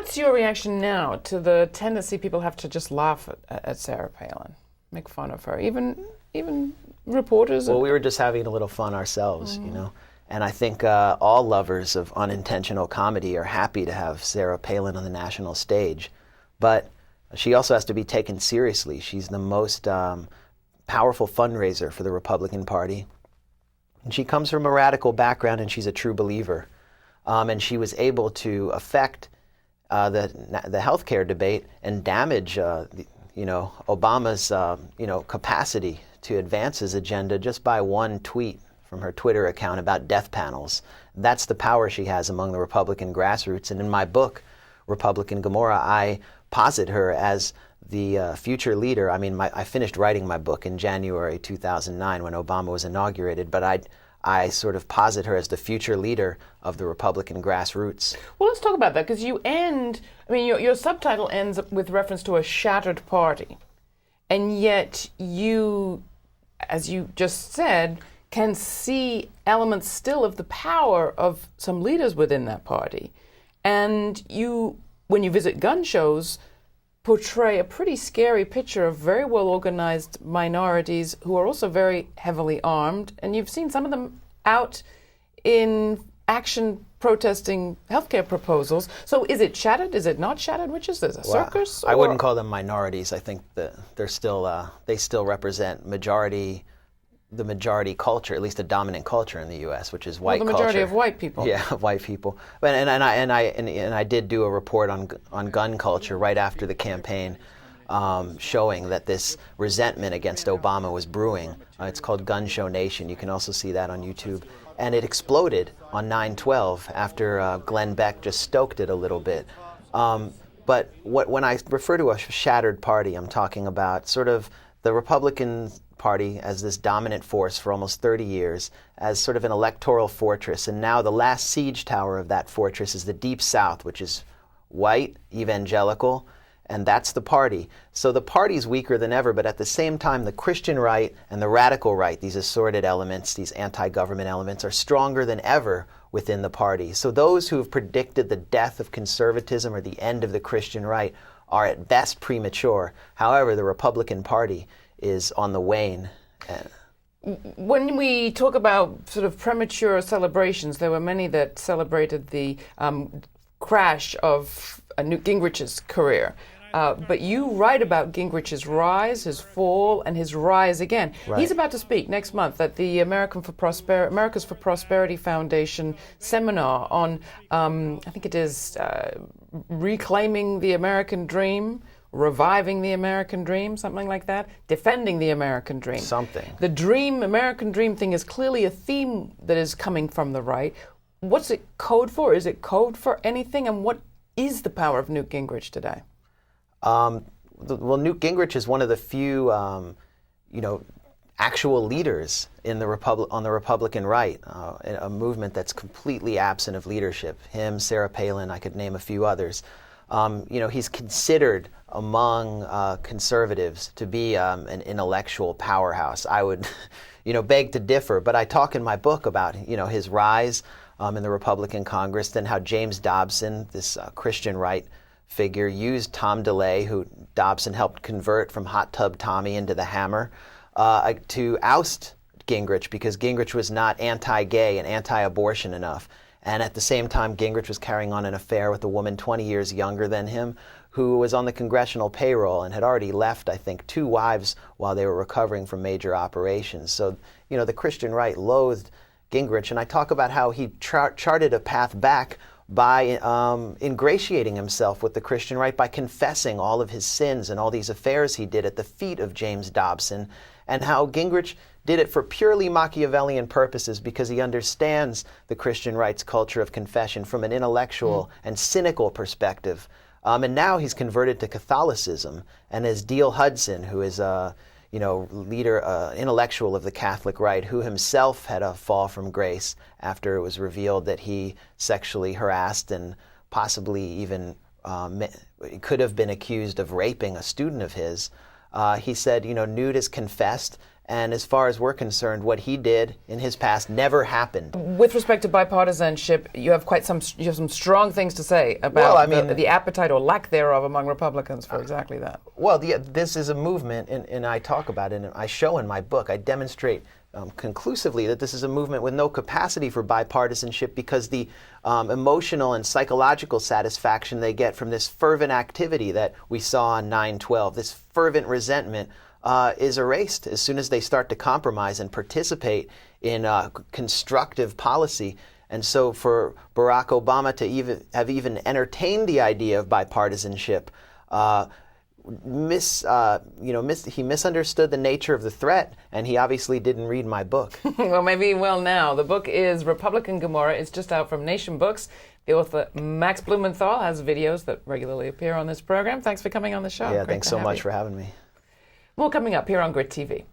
What's your reaction now to the tendency people have to just laugh at Sarah Palin, make fun of her, even reporters? Well, we were just having a little fun ourselves, you know. And I think all lovers of unintentional comedy are happy to have Sarah Palin on the national stage. But she also has to be taken seriously. She's the most powerful fundraiser for the Republican Party. And she comes from a radical background, and she's a true believer. And she was able to affect the healthcare debate and damage, Obama's, capacity to advance his agenda just by one tweet from her Twitter account about death panels. That's the power she has among the Republican grassroots. And in my book, Republican Gomorrah, I posit her as the future leader. I mean, I finished writing my book in January 2009 when Obama was inaugurated, but I sort of posit her as the future leader of the Republican grassroots. Well, let's talk about that, because your subtitle ends up with reference to a shattered party. And yet you, as you just said, can see elements still of the power of some leaders within that party. And you, when you visit gun shows, portray a pretty scary picture of very well-organized minorities who are also very heavily armed. And you've seen some of them out in action protesting healthcare proposals. So is it shattered? Is it not shattered? Which is this, a circus? I wouldn't call them minorities. I think that they're still, they still represent the majority culture, at least the dominant culture in the U.S., which is white culture. The majority of white people. Yeah, of white people. And I did do a report on gun culture right after the campaign, showing that this resentment against Obama was brewing. It's called Gun Show Nation. You can also see that on YouTube. And it exploded on 9/12 after Glenn Beck just stoked it a little bit. But when I refer to a shattered party, I'm talking about sort of the Republican Party as this dominant force for almost 30 years, as sort of an electoral fortress. And now the last siege tower of that fortress is the Deep South, which is white, evangelical, and that's the party. So the party's weaker than ever, but at the same time, the Christian right and the radical right, these assorted elements, these anti-government elements, are stronger than ever within the party. So those who have predicted the death of conservatism or the end of the Christian right are at best premature. However, the Republican Party is on the wane. When we talk about sort of premature celebrations, there were many that celebrated the crash of Newt Gingrich's career. But you write about Gingrich's rise, his fall, and his rise again. Right. He's about to speak next month at the Americas for Prosperity Foundation seminar on, I think it is, reclaiming the American dream, reviving the American dream, something like that, defending the American dream. Something. The American dream thing is clearly a theme that is coming from the right. What's it code for? Is it code for anything? And what is the power of Newt Gingrich today? Well, Newt Gingrich is one of the few, actual leaders in on the Republican right, a movement that's completely absent of leadership. Him, Sarah Palin, I could name a few others. He's considered among conservatives to be an intellectual powerhouse. I would, beg to differ, but I talk in my book about, his rise in the Republican Congress, then how James Dobson, this Christian right figure, used Tom DeLay, who Dobson helped convert from Hot Tub Tommy into the Hammer, to oust Gingrich because Gingrich was not anti-gay and anti-abortion enough. And at the same time, Gingrich was carrying on an affair with a woman 20 years younger than him who was on the congressional payroll and had already left, I think, 2 wives while they were recovering from major operations. So, the Christian right loathed Gingrich. And I talk about how he charted a path back by ingratiating himself with the Christian right, by confessing all of his sins and all these affairs he did at the feet of James Dobson, and how Gingrich did it for purely Machiavellian purposes because he understands the Christian right's culture of confession from an intellectual and cynical perspective. And now he's converted to Catholicism, and as Dale Hudson, who is a leader, intellectual of the Catholic right, who himself had a fall from grace after it was revealed that he sexually harassed and possibly even could have been accused of raping a student of his. He said, Newt is confessed. And as far as we're concerned, what he did in his past never happened. With respect to bipartisanship, you have some strong things to say about the appetite or lack thereof among Republicans for exactly that. Well, this is a movement, and I talk about it, and I show in my book, I demonstrate conclusively that this is a movement with no capacity for bipartisanship because the emotional and psychological satisfaction they get from this fervent activity that we saw on 9/12, this fervent resentment, is erased as soon as they start to compromise and participate in constructive policy. And so for Barack Obama to have even entertained the idea of bipartisanship, he misunderstood the nature of the threat, and he obviously didn't read my book. Well, maybe he will now. The book is Republican Gomorrah. It's just out from Nation Books. The author, Max Blumenthal, has videos that regularly appear on this program. Thanks for coming on the show. Yeah, thanks so much for having me. More coming up here on Grit TV.